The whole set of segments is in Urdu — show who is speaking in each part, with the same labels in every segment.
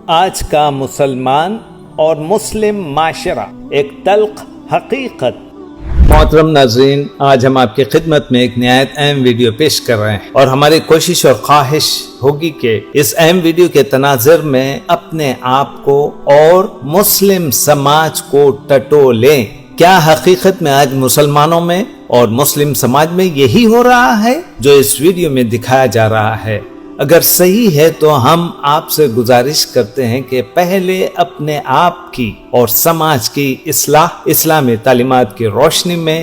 Speaker 1: آج کا مسلمان اور مسلم معاشرہ ایک تلخ حقیقت۔ محترم ناظرین، آج ہم آپ کی خدمت میں ایک نہایت اہم ویڈیو پیش کر رہے ہیں اور ہماری کوشش اور خواہش ہوگی کہ اس اہم ویڈیو کے تناظر میں اپنے آپ کو اور مسلم سماج کو ٹٹولیں۔ کیا حقیقت میں آج مسلمانوں میں اور مسلم سماج میں یہی ہو رہا ہے جو اس ویڈیو میں دکھایا جا رہا ہے؟ اگر صحیح ہے تو ہم آپ سے گزارش کرتے ہیں کہ پہلے اپنے آپ کی اور سماج کی اصلاح اسلامی تعلیمات کی روشنی میں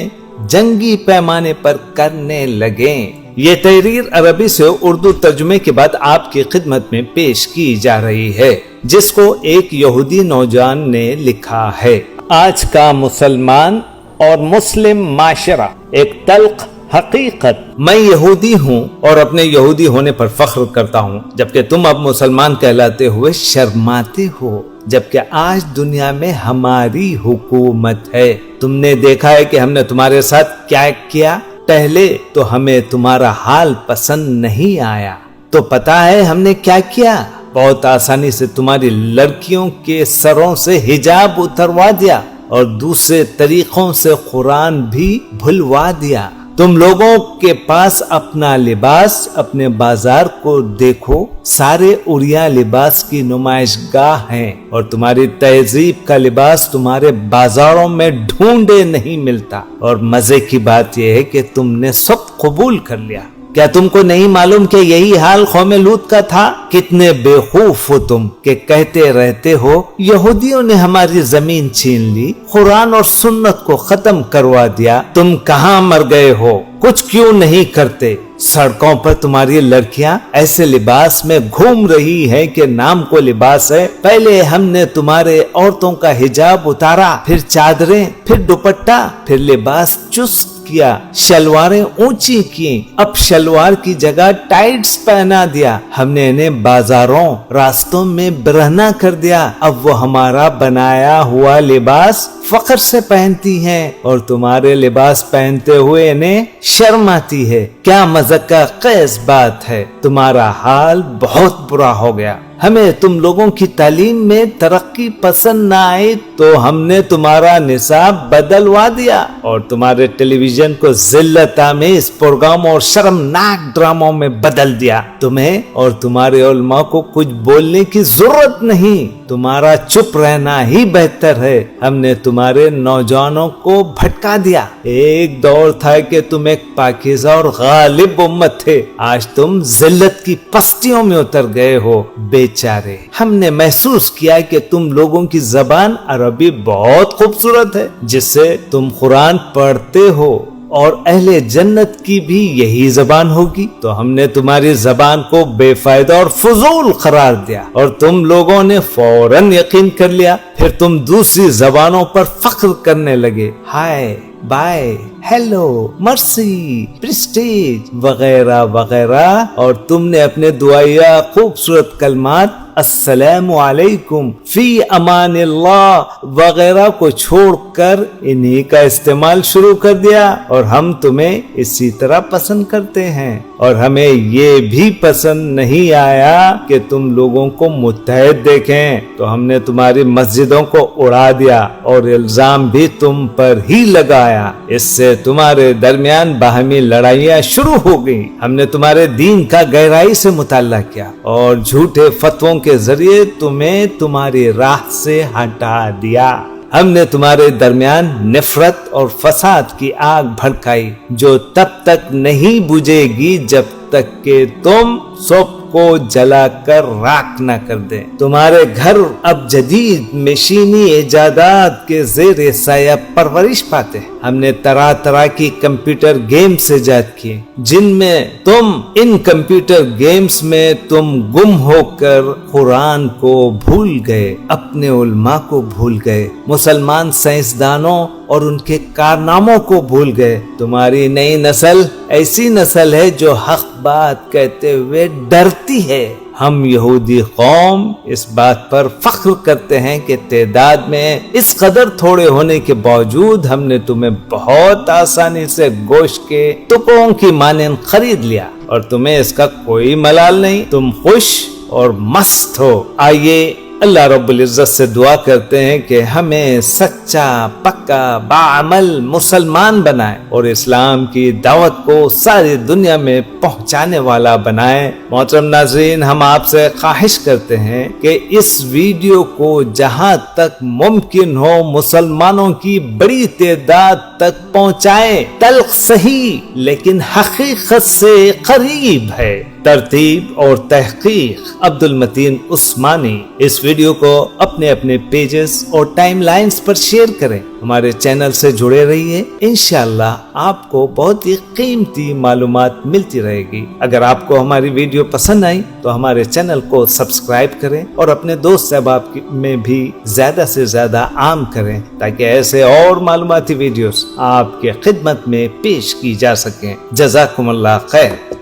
Speaker 1: جنگی پیمانے پر کرنے لگیں۔ یہ تحریر عربی سے اردو ترجمے کے بعد آپ کی خدمت میں پیش کی جا رہی ہے، جس کو ایک یہودی نوجوان نے لکھا ہے۔ آج کا مسلمان اور مسلم معاشرہ ایک تلخ حقیقت۔ میں یہودی ہوں اور اپنے یہودی ہونے پر فخر کرتا ہوں، جبکہ تم اب مسلمان کہلاتے ہوئے شرماتے ہو، جبکہ آج دنیا میں ہماری حکومت ہے۔ تم نے دیکھا ہے کہ ہم نے تمہارے ساتھ کیا کیا۔ پہلے تو ہمیں تمہارا حال پسند نہیں آیا، تو پتا ہے ہم نے کیا کیا؟ بہت آسانی سے تمہاری لڑکیوں کے سروں سے حجاب اتروا دیا اور دوسرے طریقوں سے قرآن بھی بھلوا دیا۔ تم لوگوں کے پاس اپنا لباس اپنے بازار کو دیکھو، سارے عریاں لباس کی نمائش گاہ ہیں، اور تمہاری تہذیب کا لباس تمہارے بازاروں میں ڈھونڈے نہیں ملتا۔ اور مزے کی بات یہ ہے کہ تم نے سب قبول کر لیا۔ کیا تم کو نہیں معلوم کہ یہی حال قوم لوط کا تھا؟ کتنے بیوقوف ہو تم کہ کہتے رہتے ہو یہودیوں نے ہماری زمین چھین لی، قرآن اور سنت کو ختم کروا دیا۔ تم کہاں مر گئے ہو؟ کچھ کیوں نہیں کرتے؟ سڑکوں پر تمہاری لڑکیاں ایسے لباس میں گھوم رہی ہیں کہ نام کو لباس ہے۔ پہلے ہم نے تمہارے عورتوں کا حجاب اتارا، پھر چادریں، پھر دوپٹہ، پھر لباس چست کیا، شلواریں اونچی کی، اب شلوار کی جگہ ٹائٹس پہنا دیا۔ ہم نے انہیں بازاروں راستوں میں برہنہ کر دیا۔ اب وہ ہمارا بنایا ہوا لباس فخر سے پہنتی ہیں اور تمہارے لباس پہنتے ہوئے انہیں شرم آتی ہے۔ کیا مذاق خیز بات ہے، تمہارا حال بہت برا ہو گیا۔ ہمیں تم لوگوں کی تعلیم میں ترقی پسند نہ آئی تو ہم نے تمہارا نصاب بدلوا دیا اور تمہارے ٹیلی ویژن کو ذلت آمیز پروگرام اور شرمناک ڈراموں میں بدل دیا۔ تمہیں اور تمہارے علماء کو کچھ بولنے کی ضرورت نہیں، تمہارا چپ رہنا ہی بہتر ہے۔ ہم نے تمہارے نوجوانوں کو بھٹکا دیا۔ ایک دور تھا کہ تم ایک پاکیزہ اور غالب امت تھے، آج تم ذلت کی پستیوں میں اتر گئے ہو۔ بیچارے، ہم نے محسوس کیا کہ تم لوگوں کی زبان عربی بہت خوبصورت ہے، جس سے تم قرآن پڑھتے ہو، اور اہل جنت کی بھی یہی زبان ہوگی، تو ہم نے تمہاری زبان کو بے فائدہ اور فضول قرار دیا اور تم لوگوں نے فوراً یقین کر لیا۔ پھر تم دوسری زبانوں پر فخر کرنے لگے، ہائے، بائے، ہیلو، مرسی، پریسٹیج وغیرہ وغیرہ، اور تم نے اپنے دعائیہ خوبصورت کلمات السلام علیکم، فی امان اللہ وغیرہ کو چھوڑ کر انہی کا استعمال شروع کر دیا۔ اور ہم تمہیں اسی طرح پسند کرتے ہیں، اور ہمیں یہ بھی پسند نہیں آیا کہ تم لوگوں کو متحد دیکھیں، تو ہم نے تمہاری مسجدوں کو اڑا دیا اور الزام بھی تم پر ہی لگایا۔ اس سے تمہارے درمیان باہمی لڑائیاں شروع ہو گئیں۔ ہم نے تمہارے دین کا گہرائی سے مطالعہ کیا اور جھوٹے فتووں کے ذریعے تمہیں تمہاری راہ سے ہٹا دیا۔ ہم نے تمہارے درمیان نفرت اور فساد کی آگ بھڑکائی، جو تب تک نہیں بجھے گی جب تک کہ تم سب کو جلا کر راکھ نہ کر دیں۔ تمہارے گھر اب جدید مشینی ایجادات کے زیر سایہ پرورش پاتے ہیں۔ ہم نے طرح طرح کی کمپیوٹر گیمز ایجاد کیے، جن میں ان کمپیوٹر گیمز میں تم گم ہو کر قرآن کو بھول گئے، اپنے علماء کو بھول گئے، مسلمان سائنسدانوں اور ان کے کارناموں کو بھول گئے۔ تمہاری نئی نسل ایسی نسل ہے جو حق بات کہتے ہوئے ڈرتی ہے۔ ہم یہودی قوم اس بات پر فخر کرتے ہیں کہ تعداد میں اس قدر تھوڑے ہونے کے باوجود ہم نے تمہیں بہت آسانی سے گوشت کے ٹکڑوں کی مانند خرید لیا، اور تمہیں اس کا کوئی ملال نہیں۔ تم خوش اور مست ہو۔ آئیے اللہ رب العزت سے دعا کرتے ہیں کہ ہمیں سچا پکا باعمل مسلمان بنائے اور اسلام کی دعوت کو ساری دنیا میں پہنچانے والا بنائے۔ محترم ناظرین، ہم آپ سے خواہش کرتے ہیں کہ اس ویڈیو کو جہاں تک ممکن ہو مسلمانوں کی بڑی تعداد تک پہنچائیں۔ تلخ صحیح لیکن حقیقت سے قریب ہے۔ ترتیب اور تحقیق عبد المتین عثمانی۔ اس ویڈیو کو اپنے اپنے پیجز اور ٹائم لائنز پر شیئر کریں۔ ہمارے چینل سے جڑے رہیے، انشاءاللہ آپ کو بہت ہی قیمتی معلومات ملتی رہے گی۔ اگر آپ کو ہماری ویڈیو پسند آئی تو ہمارے چینل کو سبسکرائب کریں اور اپنے دوست احباب میں بھی زیادہ سے زیادہ عام کریں تاکہ ایسے اور معلوماتی ویڈیوز آپ کے خدمت میں پیش کی جا سکیں۔ جزاکم اللہ خیر۔